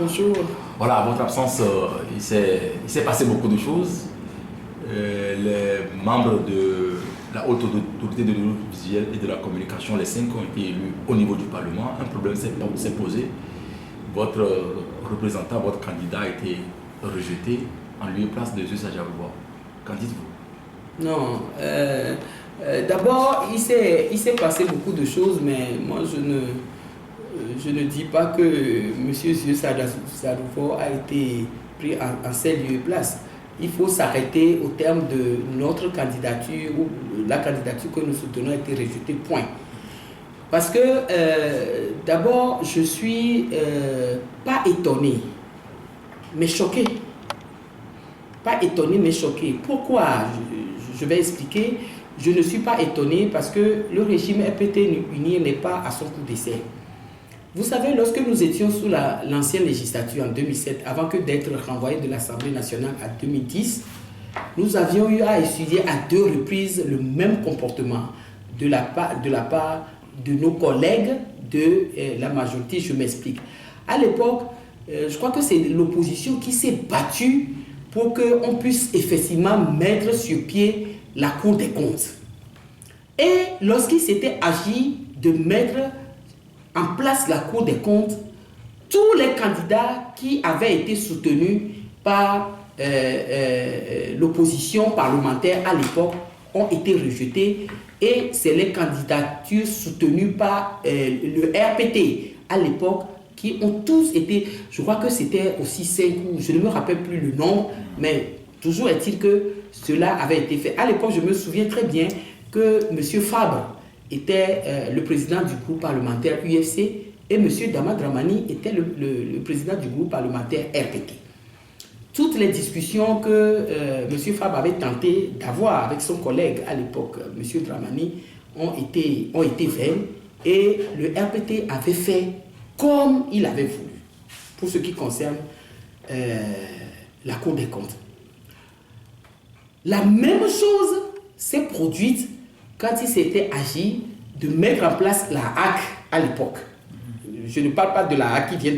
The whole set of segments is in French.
Bonjour. Voilà, à votre absence, il s'est passé beaucoup de choses. Les membres de la haute autorité de l'audiovisuel et de la communication, les 5 ont été élus au niveau du Parlement. Un problème s'est posé. Votre représentant, votre candidat a été rejeté en lieu et place de Zeus Adjaouba. Qu'en dites-vous? Non, d'abord, il s'est passé beaucoup de choses, mais moi, je ne dis pas que M. Zeus Adjaouba a été pris en ses lieux et places. Il faut s'arrêter au terme de notre candidature, ou la candidature que nous soutenons a été rejetée, point. Parce que, d'abord, je suis pas étonné, mais choqué. Pas étonné, mais choqué. Pourquoi? Je vais expliquer. Je ne suis pas étonné parce que le régime RPT uni n'est pas à son coup d'essai. Vous savez, lorsque nous étions sous l'ancienne législature en 2007, avant que d'être renvoyés de l'Assemblée nationale à 2010, nous avions eu à étudier à 2 reprises le même comportement de la part de nos collègues de la majorité. Je m'explique. À l'époque, je crois que c'est l'opposition qui s'est battue pour qu'on puisse effectivement mettre sur pied la Cour des comptes. Et lorsqu'il s'était agi de mettre en place la Cour des comptes, tous les candidats qui avaient été soutenus par l'opposition parlementaire à l'époque ont été rejetés, et c'est les candidatures soutenues par le RPT à l'époque qui ont tous été, je crois que c'était aussi 5 ou je ne me rappelle plus le nombre, mais toujours est-il que cela avait été fait. À l'époque, je me souviens très bien que M. Fabre était le président du groupe parlementaire UFC et M. Dama Dramani était le président du groupe parlementaire RPT. Toutes les discussions que M. Fabre avait tenté d'avoir avec son collègue à l'époque, M. Dramani, ont été vaines, et le RPT avait fait comme il avait voulu pour ce qui concerne la Cour des comptes. La même chose s'est produite quand il s'était agi de mettre en place la HAC à l'époque. Je ne parle pas de la HAC qui vient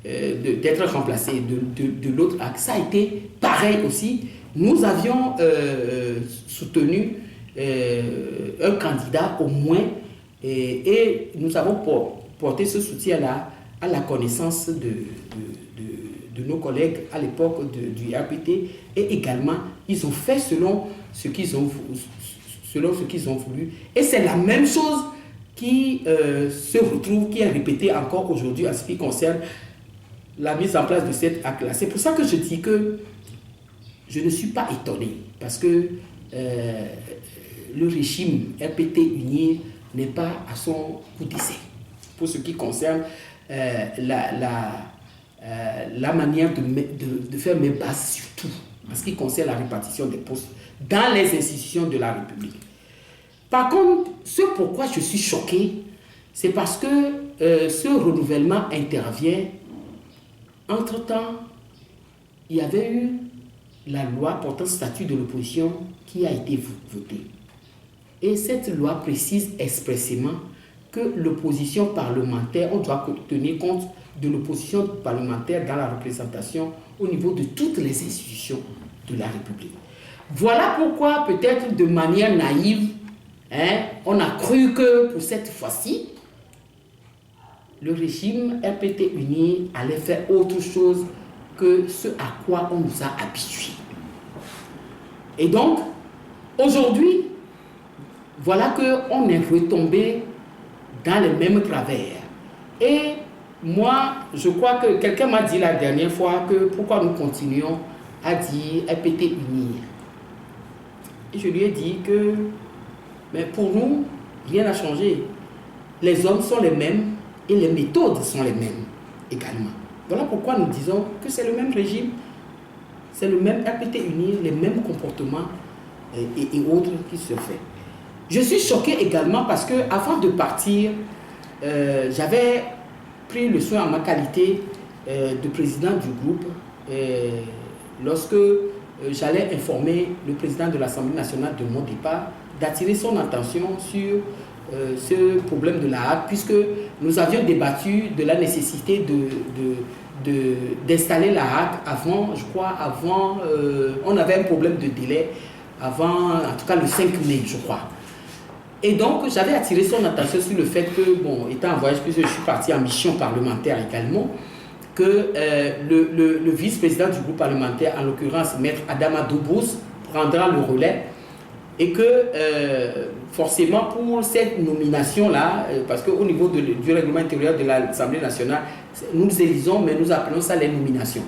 d'être remplacée, de l'autre HAC. Ça a été pareil aussi. Nous avions soutenu un candidat au moins, et nous avons porté ce soutien-là à la connaissance de nos collègues à l'époque du RPT, et également ils ont fait selon ce qu'ils ont voulu, et c'est la même chose qui se retrouve, qui est répétée encore aujourd'hui en ce qui concerne la mise en place de cette acte-là. C'est pour ça que je dis que je ne suis pas étonné, parce que le régime RPT uni n'est pas à son coup d'essai pour ce qui concerne la manière de faire mes bases, surtout en ce qui concerne la répartition des postes dans les institutions de la République. Par contre, ce pourquoi je suis choqué, c'est parce que ce renouvellement intervient. Entre-temps, il y avait eu la loi portant statut de l'opposition qui a été votée. Et cette loi précise expressément que l'opposition parlementaire, on doit tenir compte de l'opposition parlementaire dans la représentation au niveau de toutes les institutions de la République. Voilà pourquoi, peut-être de manière naïve, on a cru que pour cette fois-ci, le régime RPT uni allait faire autre chose que ce à quoi on nous a habitués. Et donc, aujourd'hui, voilà qu'on est retombé dans les mêmes travers. Et moi, je crois que quelqu'un m'a dit la dernière fois que pourquoi nous continuons à dire RPT uni. Et je lui ai dit que, mais pour nous, rien n'a changé. Les hommes sont les mêmes et les méthodes sont les mêmes également. Voilà pourquoi nous disons que c'est le même régime, c'est le même RPT uni, les mêmes comportements et autres qui se fait. Je suis choqué également parce que avant de partir, j'avais pris le soin en ma qualité de président du groupe lorsque j'allais informer le président de l'Assemblée nationale de mon départ, d'attirer son attention sur ce problème de la HAC, puisque nous avions débattu de la nécessité d'installer la HAC avant, je crois, on avait un problème de délai, avant, en tout cas le 5 mai, je crois. Et donc, j'avais attiré son attention sur le fait que, bon, étant en voyage, puisque je suis parti en mission parlementaire également, que le vice-président du groupe parlementaire, en l'occurrence Maître Adama Dobous, prendra le relais et que forcément pour cette nomination-là, parce qu'au niveau du règlement intérieur de l'Assemblée nationale, nous élisons, mais nous appelons ça les nominations.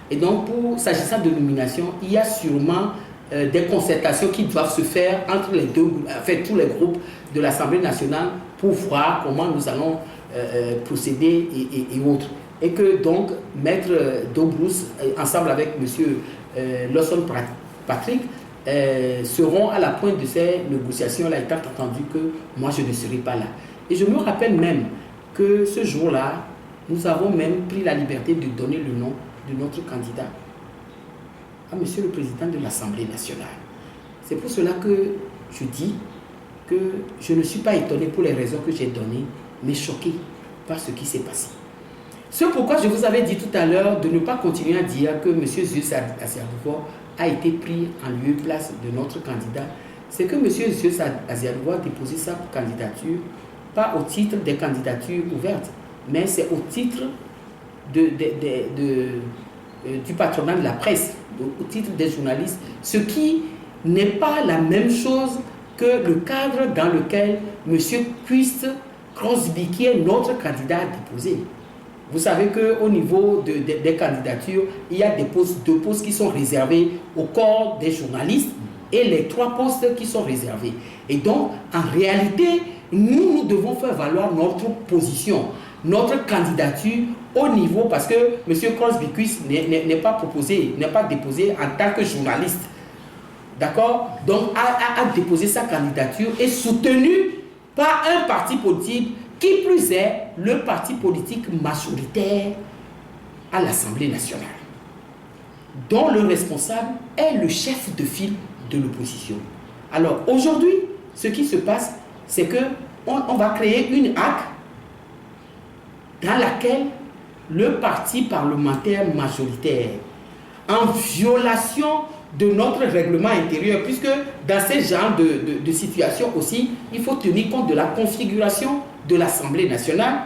Et donc, s'agissant de nomination, il y a sûrement des concertations qui doivent se faire entre les deux, enfin, tous les groupes de l'Assemblée nationale pour voir comment nous allons procéder et autres. Et que donc, Maître Dobous, ensemble avec M. Lawson Patrick, seront à la pointe de ces négociations-là, étant entendu que moi je ne serai pas là. Et je me rappelle même que ce jour-là, nous avons même pris la liberté de donner le nom de notre candidat à Monsieur le Président de l'Assemblée nationale. C'est pour cela que je dis que je ne suis pas étonné pour les raisons que j'ai données, mais choqué par ce qui s'est passé. C'est pourquoi je vous avais dit tout à l'heure de ne pas continuer à dire que M. Zeus Aziadouvo a été pris en lieu et place de notre candidat. C'est que M. Zeus Aziadouvo a déposé sa candidature, pas au titre des candidatures ouvertes, mais c'est au titre du patronat de la presse, au titre des journalistes, ce qui n'est pas la même chose que le cadre dans lequel M. Christ Crosby, qui est notre candidat, a déposé. Vous savez qu'au niveau des candidatures, il y a deux postes qui sont réservés au corps des journalistes et les 3 postes qui sont réservés. Et donc, en réalité, nous devons faire valoir notre position, notre candidature au niveau, parce que M. Crosby n'est pas proposé, n'est pas déposé en tant que journaliste. D'accord? Donc, a déposé sa candidature et soutenu par un parti politique, qui plus est le parti politique majoritaire à l'Assemblée nationale, dont le responsable est le chef de file de l'opposition. Alors aujourd'hui, ce qui se passe, c'est qu'on va créer une HAC dans laquelle le parti parlementaire majoritaire, en violation de notre règlement intérieur, puisque dans ce genre de situation aussi, il faut tenir compte de la configuration de l'Assemblée nationale,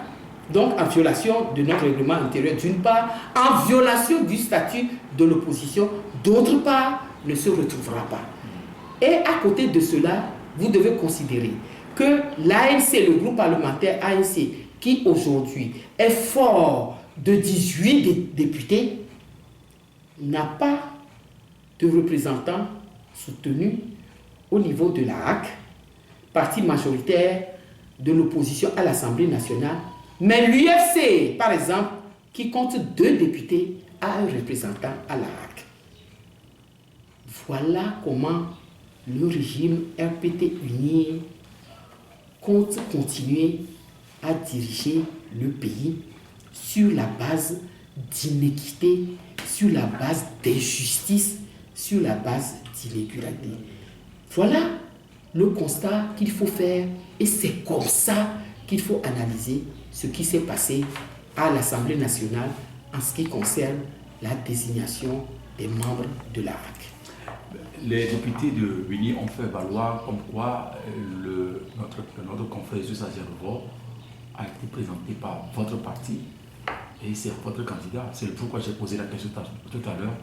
donc en violation de notre règlement intérieur d'une part, en violation du statut de l'opposition d'autre part, ne se retrouvera pas. Et à côté de cela, vous devez considérer que l'ANC, le groupe parlementaire ANC, qui aujourd'hui est fort de 18 députés, n'a pas de représentants soutenus au niveau de la HAC, parti majoritaire de l'opposition à l'Assemblée nationale, mais l'UFC, par exemple, qui compte 2 députés, a un représentant à la HAC. Voilà comment le régime RPT uni compte continuer à diriger le pays sur la base d'inéquité, sur la base d'injustice, sur la base d'irrégularité. Voilà le constat qu'il faut faire et c'est comme ça qu'il faut analyser ce qui s'est passé à l'Assemblée nationale en ce qui concerne la désignation des membres de la HAC. Les députés de l'UNI ont fait valoir comme quoi notre confrère Zeus Aziadouvo a été présenté par votre parti et c'est votre candidat. C'est pourquoi j'ai posé la question tout à l'heure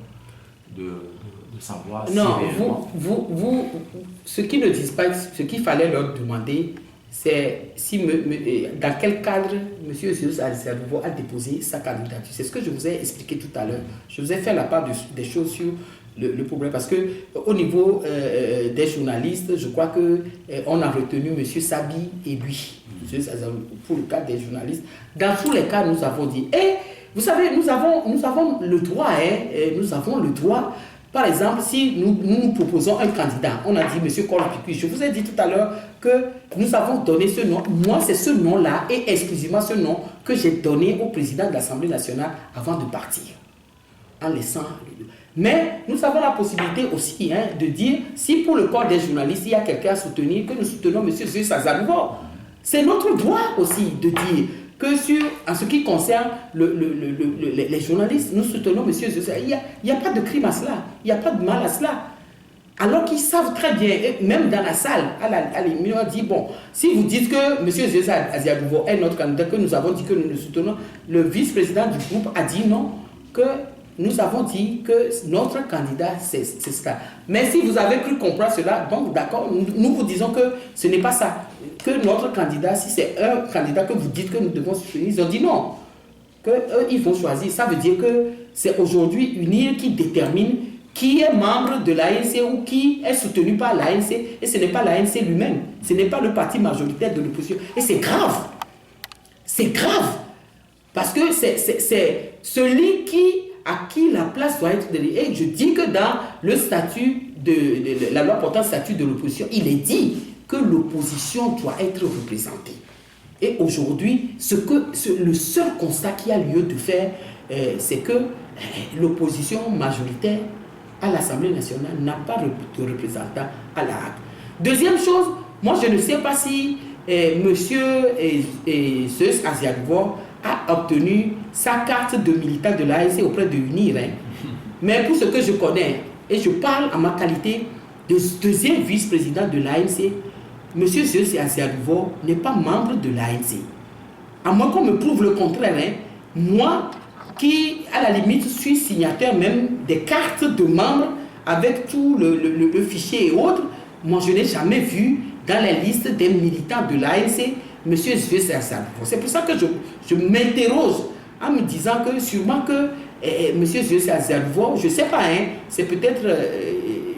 de savoir non, si... ce qu'ils ne disent pas, ce qu'il fallait leur demander, c'est dans quel cadre M. Zeus Aziadouvo a déposé sa candidature. C'est ce que je vous ai expliqué tout à l'heure. Je vous ai fait la part des choses sur le problème. Parce qu'au niveau des journalistes, je crois qu'on a retenu M. Sabi et lui, pour le cas des journalistes. Dans tous les cas, nous avons dit... Et vous savez, nous avons le droit, nous avons le droit. Par exemple, si nous proposons un candidat, on a dit M. Colpicuis, je vous ai dit tout à l'heure que nous avons donné ce nom. Moi, c'est ce nom-là et exclusivement ce nom que j'ai donné au président de l'Assemblée nationale avant de partir, en laissant les deux. Mais nous avons la possibilité aussi de dire, si pour le corps des journalistes, il y a quelqu'un à soutenir, que nous soutenons M. Zeus Aziadouvo. C'est notre droit aussi de dire en ce qui concerne les journalistes, nous soutenons M. Ziosa. Il n'y a pas de crime à cela, il n'y a pas de mal à cela. Alors qu'ils savent très bien, et même dans la salle, à l'émission, on dit, bon, si vous dites que M. Ziosa Aziadouvo est notre candidat, que nous avons dit que nous le soutenons, le vice-président du groupe a dit non, que nous avons dit que notre candidat, c'est ça. Mais si vous avez cru comprendre cela, donc d'accord, nous vous disons que ce n'est pas ça. Que notre candidat, si c'est un candidat que vous dites que nous devons soutenir, ils ont dit non. Qu'eux, ils vont choisir. Ça veut dire que c'est aujourd'hui UNIR qui détermine qui est membre de l'ANC ou qui est soutenu par l'ANC. Et ce n'est pas l'ANC lui-même. Ce n'est pas le parti majoritaire de l'opposition. Et c'est grave. C'est grave. Parce que c'est celui à qui la place doit être donnée. Et je dis que dans le statut la loi portant statut de l'opposition, il est dit que l'opposition doit être représentée. Et aujourd'hui, le seul constat qu'il y a lieu de faire, c'est que l'opposition majoritaire à l'Assemblée nationale n'a pas de représentant à la Hague. Deuxième chose, moi je ne sais pas si monsieur Zeus Aziadouvo a obtenu sa carte de militant de l'ANC auprès de UNIR. Mais pour ce que je connais, et je parle en ma qualité de deuxième vice-président de l'ANC, M. Zeus Aziadouvo n'est pas membre de l'ANC. À moins qu'on me prouve le contraire, moi qui, à la limite, suis signataire même des cartes de membres avec tout le fichier et autres, moi je n'ai jamais vu dans la liste des militants de l'ANC M. Zeus Aziadouvo. C'est pour ça que je m'interroge en me disant que sûrement que M. Zeus Aziadouvo, je ne sais pas, c'est peut-être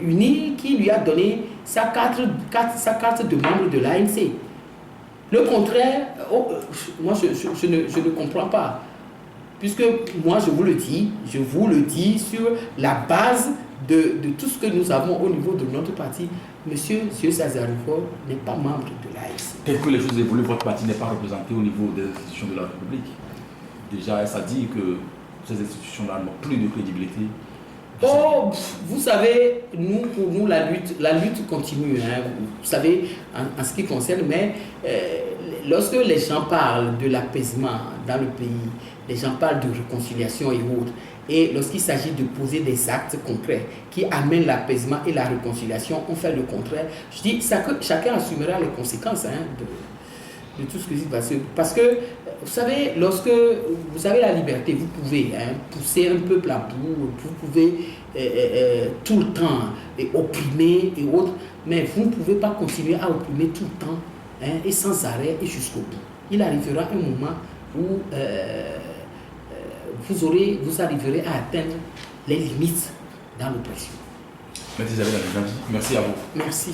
UNI qui lui a donné sa carte de membre de l'ANC. Le contraire, moi je ne comprends pas. Puisque moi je vous le dis sur la base de tout ce que nous avons au niveau de notre parti. Monsieur Zeus Aziadouvo n'est pas membre de l'ANC. Tel que les choses évoluent, votre parti n'est pas représenté au niveau des institutions de la République. Déjà, ça dit que ces institutions-là n'ont plus de crédibilité. Oh, vous savez, pour nous, la lutte continue. Vous savez, en ce qui concerne, mais lorsque les gens parlent de l'apaisement dans le pays, les gens parlent de réconciliation et autres, et lorsqu'il s'agit de poser des actes concrets qui amènent l'apaisement et la réconciliation, on fait le contraire. Je dis ça que chacun assumera les conséquences de tout ce qui se passe. Parce que, vous savez, lorsque vous avez la liberté, vous pouvez pousser un peuple à bout, vous pouvez tout le temps opprimer et autres, mais vous ne pouvez pas continuer à opprimer tout le temps et sans arrêt et jusqu'au bout. Il arrivera un moment où vous arriverez à atteindre les limites dans l'oppression. Merci à vous. Merci.